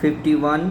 51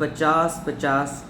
50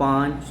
5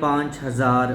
5000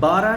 12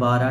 12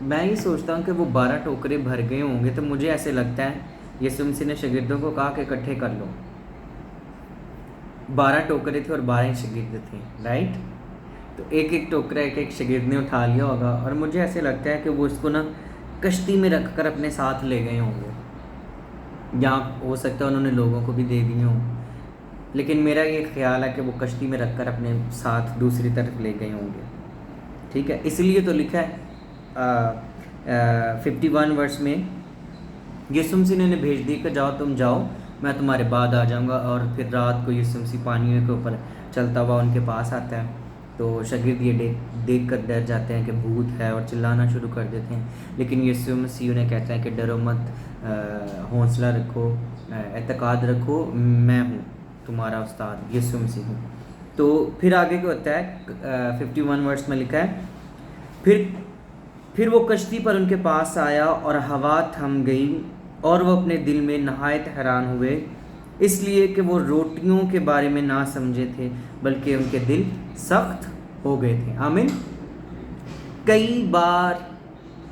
میں یہ سوچتا ہوں کہ وہ 12 ٹوکرے بھر گئے ہوں گے، تو مجھے ایسے لگتا ہے یسوع مسیح نے شاگردوں کو کہا کہ اکٹھے کر لو. 12 ٹوکرے تھے اور 12 شاگرد تھے، رائٹ؟ تو ایک ایک ٹوکرا ایک ایک شاگرد نے اٹھا لیا ہوگا، اور مجھے ایسے لگتا ہے کہ وہ اس کو نا کشتی میں رکھ کر اپنے ساتھ لے گئے ہوں گے، یا ہو سکتا ہے انہوں نے لوگوں کو بھی دے دیے ہوں، لیکن میرا یہ خیال ہے کہ وہ کشتی میں رکھ کر اپنے ساتھ دوسری طرف لے گئے ہوں گے. ٹھیک ہے، اس لیے تو لکھا ہے 51 ورس میں یسوع مسیح نے انہیں بھیج دی کہ جاؤ تم جاؤ، میں تمہارے بعد آ جاؤں گا. اور پھر رات کو یسوع مسیح پانیوں کے اوپر چلتا ہوا ان کے پاس آتا ہے، تو شاگرد یہ دیکھ کر ڈر جاتے ہیں کہ بھوت ہے اور چلانا شروع کر دیتے ہیں. لیکن یسوع مسیح انہیں کہتا ہے کہ ڈرو مت، حوصلہ رکھو، اعتقاد رکھو، میں ہوں تمہارا استاد یسوع مسیح ہوں. تو پھر آگے کیا ہوتا ہے 51 ورس میں لکھا ہے، پھر وہ کشتی پر ان کے پاس آیا اور ہوا تھم گئی، اور وہ اپنے دل میں نہایت حیران ہوئے، اس لیے کہ وہ روٹیوں کے بارے میں نہ سمجھے تھے، بلکہ ان کے دل سخت ہو گئے تھے. آمین. کئی بار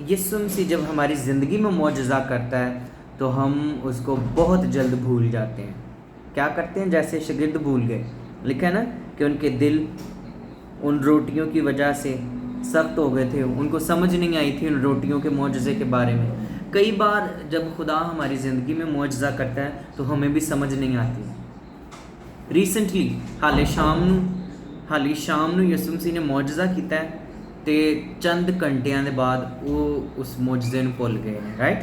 یسوع مسیح جب ہماری زندگی میں معجزہ کرتا ہے تو ہم اس کو بہت جلد بھول جاتے ہیں. کیا کرتے ہیں؟ جیسے شاگرد بھول گئے، لکھا ہے نا کہ ان کے دل ان روٹیوں کی وجہ سے سخت ہو گئے تھے، ان کو سمجھ نہیں آئی تھی ان روٹیوں کے معجزے کے بارے میں. کئی بار جب خدا ہماری زندگی میں معجزہ کرتا ہے تو ہمیں بھی سمجھ نہیں آتی. ریسنٹلی حال شام نو یسوع مسیح نے معجزہ کیتا ہے تے چند گھنٹیاں دے بعد وہ اس معجزے نو بھول گئے ہیں، رائٹ؟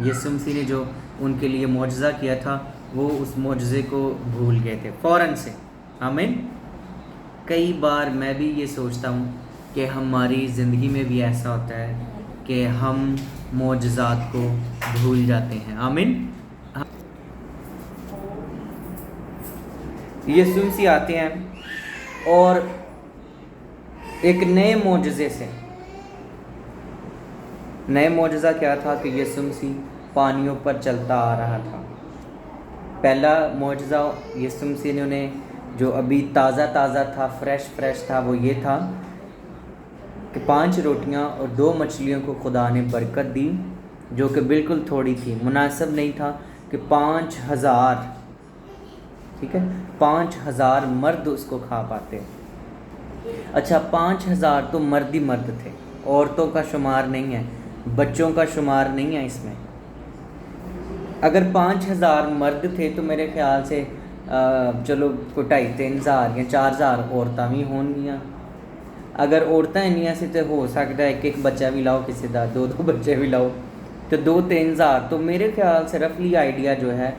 یسوع مسیح نے جو ان کے لیے معجزہ کیا تھا وہ اس معجزے کو بھول گئے تھے فوراً سے. آمین. کئی بار میں بھی یہ سوچتا ہوں کہ ہماری زندگی میں بھی ایسا ہوتا ہے کہ ہم معجزات کو بھول جاتے ہیں. آمین. یسوع مسیح آتے ہیں اور ایک نئے معجزہ کیا تھا کہ یسوع مسیح پانیوں پر چلتا آ رہا تھا. پہلا معجزہ یسوع مسیح نے انہیں جو ابھی تازہ تھا، فریش تھا، وہ یہ تھا کہ 5 روٹیاں اور 2 مچھلیوں کو خدا نے برکت دی، جو کہ بالکل تھوڑی تھی. مناسب نہیں تھا کہ 5000 ٹھیک ہے 5000 مرد اس کو کھا پاتے. اچھا 5000 تو مرد ہی مرد تھے، عورتوں کا شمار نہیں ہے، بچوں کا شمار نہیں ہے اس میں. اگر 5000 مرد تھے تو میرے خیال سے چلو کوئی 2500-3000 یا 4000 عورتیں بھی ہون گیاں. اگر عورتیں انیاں سے تو ہو سکتا ہے ایک بچہ بھی لاؤ کسی دا، 2 بچے بھی لاؤ تو 2-3000. تو میرے خیال سے رفلی آئیڈیا جو ہے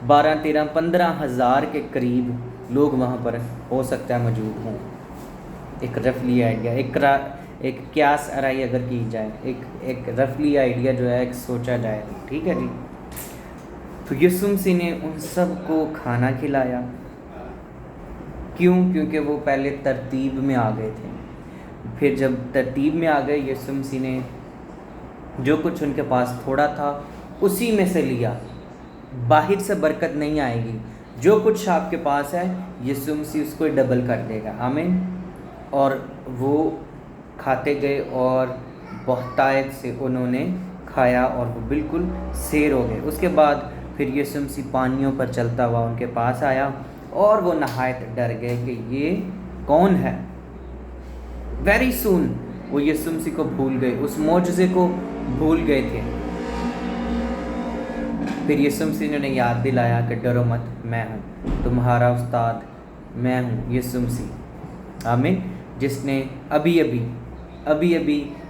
12-13-15 کے قریب لوگ وہاں پر ہو سکتا ہے موجود ہوں. ایک رفلی آئیڈیا، ایک قیاس آرائی اگر کی جائے، ایک رفلی آئیڈیا جو ہے ایک سوچا جائے. ٹھیک ہے جی. تو یسوع مسیح نے ان سب کو کھانا کھلایا. کیونکہ وہ پہلے ترتیب میں آ گئے تھے. پھر جب ترتیب میں آ گئے یسوع مسیح نے جو کچھ ان کے پاس تھوڑا تھا اسی میں سے لیا. باہر سے برکت نہیں آئے گی. جو کچھ آپ کے پاس ہے یسوع مسیح اس کو ڈبل کر دے گا. آمین. اور وہ کھاتے گئے اور بہتایت سے انہوں نے کھایا اور وہ بالکل سیر ہو گئے. اس کے بعد پھر یسوع مسیح پانیوں پر چلتا ہوا ان کے پاس آیا اور وہ نہایت ڈر گئے کہ یہ کون ہے. ویری سون وہ یسوع مسیح کو بھول گئے، اس معجزے کو بھول گئے تھے. پھر یسوع مسیح نے انہیں یاد دلایا کہ ڈرو مت، میں ہوں تمہارا استاد، میں ہوں یسوع مسیح. آمین. جس نے ابھی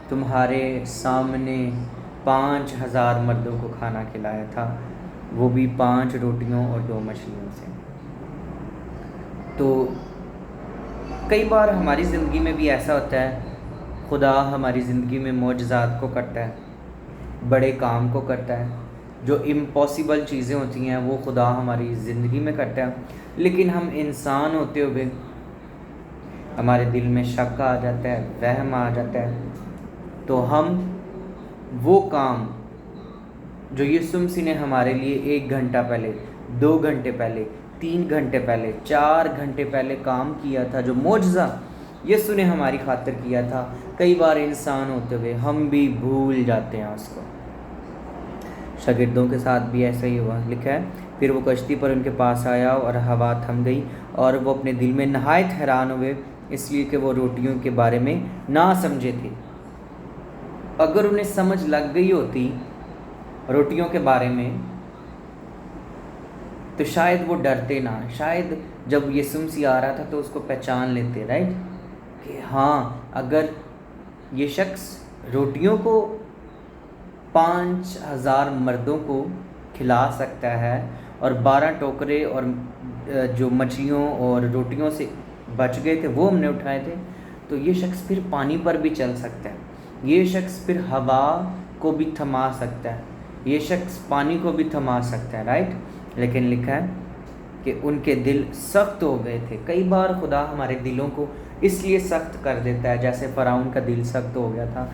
تمہارے سامنے 5000 مردوں کو کھانا کھلایا تھا، وہ بھی 5 روٹیوں اور 2 مچھلیوں سے. تو کئی بار ہماری زندگی میں بھی ایسا ہوتا ہے، خدا ہماری زندگی میں معجزات کو کرتا ہے، بڑے کام کو کرتا ہے. جو امپاسبل چیزیں ہوتی ہیں وہ خدا ہماری زندگی میں کرتا ہے، لیکن ہم انسان ہوتے ہوئے ہمارے دل میں شک آ جاتا ہے، وہم آ جاتا ہے. تو ہم وہ کام جو یسوع مسیح نے ہمارے لیے 1 گھنٹہ پہلے، 2 گھنٹے پہلے، 3 گھنٹے پہلے، 4 گھنٹے پہلے کام کیا تھا، جو معجزہ یسوع نے ہماری خاطر کیا تھا. کئی بار انسان ہوتے ہوئے ہم بھی بھول جاتے ہیں اس کو. شاگردوں کے ساتھ بھی ایسا ہی ہوا. لکھا ہے پھر وہ کشتی پر ان کے پاس آیا اور ہوا تھم گئی اور وہ اپنے دل میں نہایت حیران ہوئے اس لیے کہ وہ روٹیوں کے بارے میں نہ سمجھے تھے. اگر انہیں سمجھ لگ گئی ہوتی روٹیوں کے بارے میں تو شاید وہ ڈرتے نہ. شاید جب یسوع مسیح آ رہا تھا تو اس کو پہچان لیتے، رائٹ، کہ ہاں اگر یہ شخص روٹیوں کو 5,000 مردوں کو کھلا سکتا ہے اور 12 ٹوکرے اور جو مچھلیوں اور روٹیوں سے بچ گئے تھے وہ ہم نے اٹھائے تھے، تو یہ شخص پھر پانی پر بھی چل سکتا ہے. یہ شخص پھر ہوا کو بھی تھما سکتا ہے. یہ شخص پانی کو بھی تھما سکتا ہے، رائٹ. لیکن لکھا ہے کہ ان کے دل سخت ہو گئے تھے. کئی بار خدا ہمارے دلوں کو اس لیے سخت کر دیتا ہے، جیسے فرعون کا دل سخت ہو گیا تھا،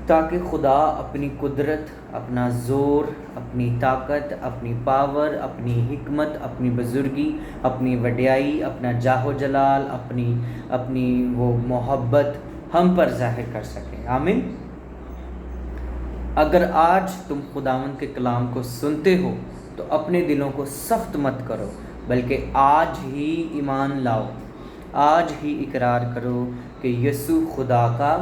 تاکہ خدا اپنی قدرت، اپنا زور، اپنی طاقت، اپنی پاور، اپنی حکمت، اپنی بزرگی، اپنی وڈیائی، اپنا جاہ و جلال، اپنی وہ محبت ہم پر ظاہر کر سکے. آمین. اگر آج تم خداوند کے کلام کو سنتے ہو تو اپنے دلوں کو سخت مت کرو، بلکہ آج ہی ایمان لاؤ، آج ہی اقرار کرو کہ یسوع خدا کا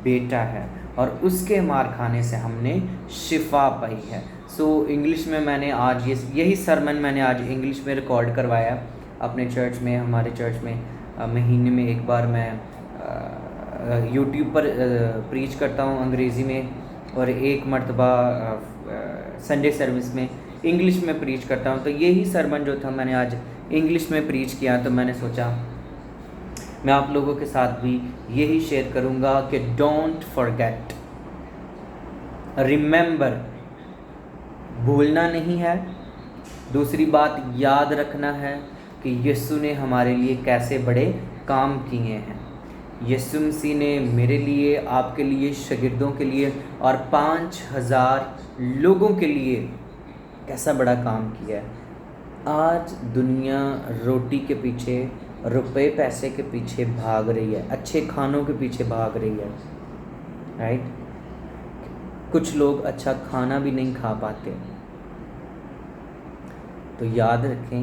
بیٹا ہے اور اس کے مار کھانے سے ہم نے شفا پائی ہے. انگلش میں میں نے آج یہی سرمن میں نے آج انگلش میں ریکارڈ کروایا اپنے چرچ میں. ہمارے چرچ میں مہینے میں ایک بار میں یوٹیوب پر پریچ کرتا ہوں انگریزی میں، اور ایک مرتبہ سنڈے سروس میں انگلش میں پریچ کرتا ہوں. تو یہی سرمن جو تھا میں نے آج انگلش میں پریچ کیا، تو میں نے سوچا میں آپ لوگوں کے ساتھ بھی یہی شیئر کروں گا کہ ڈونٹ فرگیٹ، ریممبر، بھولنا نہیں ہے. دوسری بات یاد رکھنا ہے کہ یسوع نے ہمارے لیے کیسے بڑے کام کیے ہیں. یسوع مسیح نے میرے لیے، آپ کے لیے، شاگردوں کے لیے اور 5,000 لوگوں کے لیے کیسا بڑا کام کیا ہے. آج دنیا روٹی کے پیچھے، روپے پیسے کے پیچھے بھاگ رہی ہے، اچھے کھانوں کے پیچھے بھاگ رہی ہے، رائٹ. کچھ لوگ اچھا کھانا بھی نہیں کھا پاتے. تو یاد رکھیں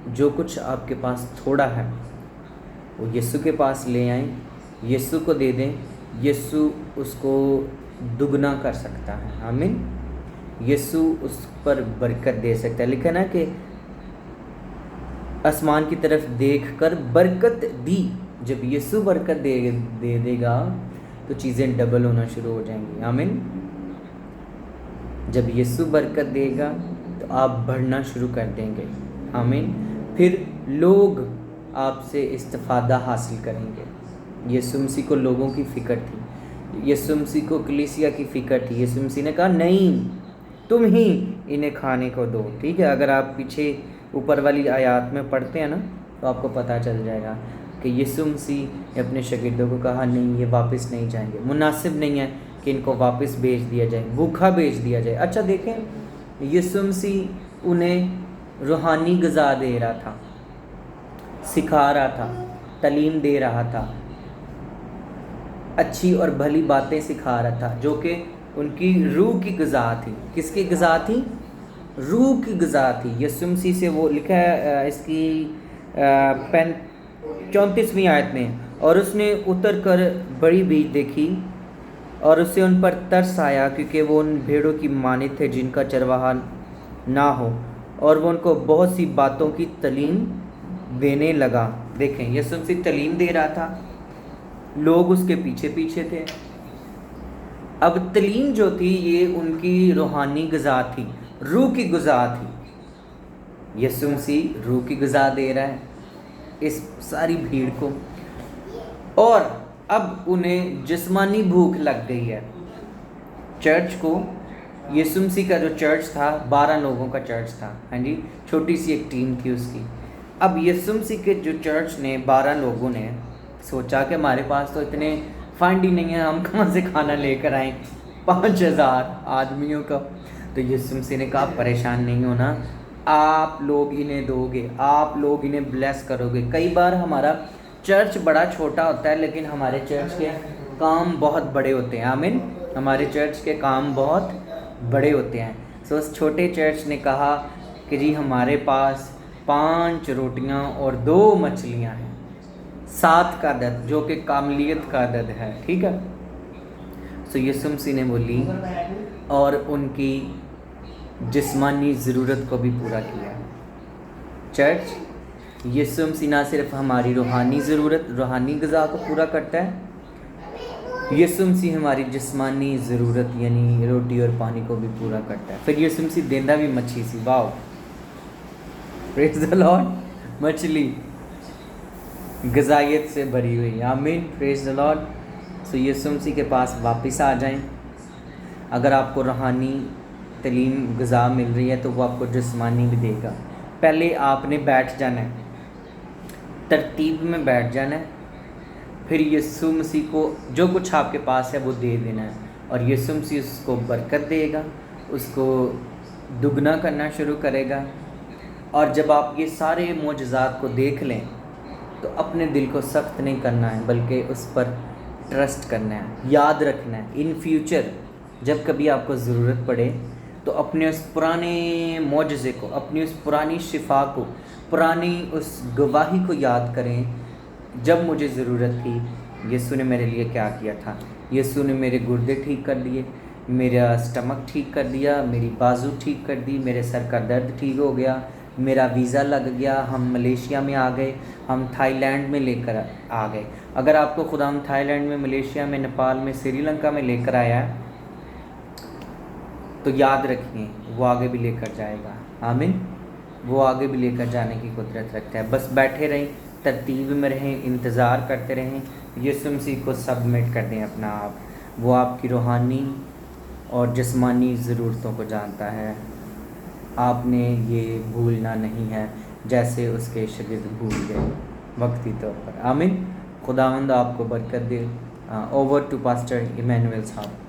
جو کچھ آپ کے پاس تھوڑا ہے وہ یسوع کے پاس لے آئیں، یسوع کو دے دیں. یسوع اس کو دگنا کر سکتا ہے. آمین. یسوع اس پر برکت دے سکتا ہے. لکھا نا کہ آسمان کی طرف دیکھ کر برکت دی. جب یسوع برکت دے گا تو چیزیں ڈبل ہونا شروع ہو جائیں گی. آمین. جب یسوع برکت دے گا تو آپ بڑھنا شروع کر دیں گے. آمین. پھر لوگ آپ سے استفادہ حاصل کریں گے. یسوع مسیح کو لوگوں کی فکر تھی، یسوع مسیح کو کلیسیا کی فکر تھی. یسوع مسیح نے کہا نہیں، تم ہی انہیں کھانے کو دو. ٹھیک ہے، اگر آپ پیچھے اوپر والی آیات میں پڑھتے ہیں نا تو آپ کو پتہ چل جائے گا کہ یسوع مسیح نے اپنے شاگردوں کو کہا نہیں، یہ واپس نہیں جائیں گے، مناسب نہیں ہے کہ ان کو واپس بھیج دیا جائے، بھوکھا بھیج دیا جائے. اچھا دیکھیں، یسوع مسیح انہیں روحانی غذا دے رہا تھا، سکھا رہا تھا، تعلیم دے رہا تھا، اچھی اور بھلی باتیں سکھا رہا تھا، جو کہ ان کی روح کی غذا تھی. کس کی غذا تھی؟ روح کی غذا تھی. یسوع مسیح سے وہ لکھا ہے اس کی 34ویں آیت میں، اور اس نے اتر کر بڑی بھیڑ دیکھی اور اسے ان پر ترس آیا، کیونکہ وہ ان بھیڑوں کی مانند تھے جن کا چرواہا نہ ہو، اور وہ ان کو بہت سی باتوں کی تعلیم دینے لگا. دیکھیں، یسوع مسیح تعلیم دے رہا تھا، لوگ اس کے پیچھے پیچھے تھے. اب تعلیم جو تھی یہ ان کی روحانی غذا تھی، روح کی غذا تھی. یسوع مسیح روح کی غذا دے رہا ہے اس ساری بھیڑ کو، اور اب انہیں جسمانی بھوک لگ گئی ہے. چرچ کو، یسوع مسیح کا جو چرچ تھا 12 لوگوں کا چرچ تھا، ہاں جی، چھوٹی سی ایک ٹیم تھی اس کی. اب یسوع مسیح کے جو چرچ نے 12 لوگوں نے سوچا کہ ہمارے پاس تو اتنے فنڈ ہی نہیں ہیں، ہم کہاں سے کھانا لے کر آئیں 5,000 آدمیوں کا. تو یسوع مسیح نے کہا پریشان نہیں ہونا، آپ لوگ انہیں دو گے، آپ لوگ انہیں بلیس کرو گے. کئی بار ہمارا چرچ بڑا چھوٹا ہوتا ہے لیکن ہمارے چرچ کے کام بہت بڑے ہوتے ہیں. آمین. ہمارے چرچ کے کام بہت بڑے ہوتے ہیں. سو اس چھوٹے چرچ نے کہا کہ جی ہمارے پاس 5 روٹیاں اور 2 مچھلیاں ہیں. 7 کا عدد جو کہ کاملیت کا عدد ہے. ٹھیک ہے. سو یسوع مسیح نے وہ لی اور ان کی جسمانی ضرورت کو بھی پورا کیا. چرچ یسوع مسیح نہ صرف ہماری روحانی ضرورت روحانی غذا کو پورا کرتا ہے, یسوع مسیح ہماری جسمانی ضرورت یعنی روٹی اور پانی کو بھی پورا کرتا ہے. پھر یسوع مسیح دیندہ بھی مچھی سی. واو, پریز دی لارڈ. مچھلی غذائیت سے بھری ہوئی. آمین. پریز دی لارڈ. سو یسوع مسیح کے پاس واپس آ جائیں. اگر آپ کو روحانی تعلیم غذا مل رہی ہے تو وہ آپ کو جسمانی بھی دے گا. پہلے آپ نے بیٹھ جانا ہے, ترتیب میں بیٹھ جانا ہے, پھر یسوع مسیح کو جو کچھ آپ کے پاس ہے وہ دے دینا ہے, اور یسوع مسیح اس کو برکت دے گا, اس کو دگنا کرنا شروع کرے گا. اور جب آپ یہ سارے معجزات کو دیکھ لیں تو اپنے دل کو سخت نہیں کرنا ہے بلکہ اس پر ٹرسٹ کرنا ہے. یاد رکھنا ہے ان فیوچر جب کبھی آپ کو ضرورت پڑے تو اپنے اس پرانے معجزے کو, اپنی اس پرانی شفا کو, پرانی اس گواہی کو یاد کریں. جب مجھے ضرورت تھی یسوع نے میرے لیے کیا کیا تھا. یسوع نے میرے گردے ٹھیک کر دیے, میرا اسٹمک ٹھیک کر دیا, میری بازو ٹھیک کر دی, میرے سر کا درد ٹھیک ہو گیا, میرا ویزا لگ گیا, ہم ملیشیا میں آ گئے, ہم تھائی لینڈ میں لے کر آ گئے. اگر آپ کو خدا ہم تھائی لینڈ میں, ملیشیا میں, نیپال میں, سری لنکا میں لے کر آیا ہے تو یاد رکھیں وہ آگے بھی لے کر جائے گا. آمین. وہ آگے بھی لے کر جانے کی قدرت رکھتا ہے. بس بیٹھے رہیں, ترتیب میں رہیں, انتظار کرتے رہیں. یسوع مسیح کو سبمٹ کر دیں اپنا آپ. وہ آپ کی روحانی اور جسمانی ضرورتوں کو جانتا ہے. آپ نے یہ بھولنا نہیں ہے جیسے اس کے شاگرد بھول گئے وقتی طور پر. آمین. خداوند آپ کو برکت دے. اوور ٹو پاسٹر ایمینویل صاحب.